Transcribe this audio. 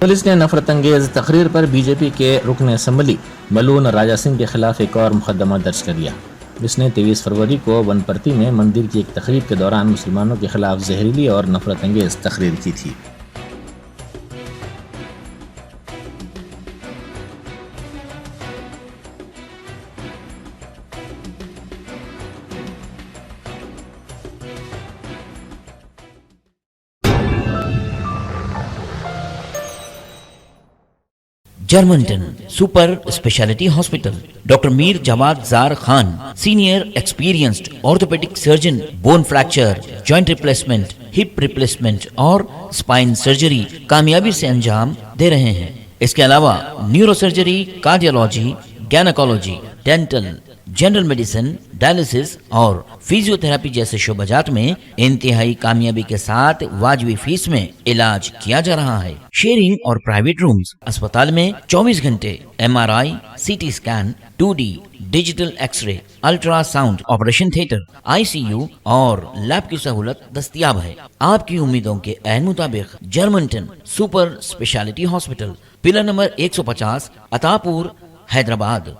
Police ने नफरतंगेज तकरीर पर बीजेपी के रुकन असम्बली मलून राजा सिंह के खिलाफ एक और मुकदमा दर्ज कर लिया। पुलिस ने 23 फरवरी को वनपर्ती में मंदिर की एक तकरीब के दौरान मुसलमानों के खिलाफ जहरीली और नफरतंगेज तकरीर की थी। जर्मनटन super speciality hospital, doctor Mir Jawad Zar Khan, senior experienced orthopaedic surgeon, bone fracture, joint replacement, hip replacement और स्पाइन सर्जरी कामयाबी से अंजाम दे रहे हैं। इसके अलावा neuro surgery, cardiology, gynaecology, dental, general medicine, dialysis और फिजियोथेरेपी जैसे शोबाजात में इंतहाई कामयाबी के साथ वाजबी फीस में इलाज किया जा रहा है। शेयरिंग और प्राइवेट रूम्स, अस्पताल में 24 घंटे MRI, CT scan, 2D digital x-ray, ultrasound, operation theatre, ICU और लैब की सहूलत दस्तयाब है। आपकी उम्मीदों के ऐन मुताबिक Germanten super speciality hospital, pillar number 150, Attapur, Hyderabad.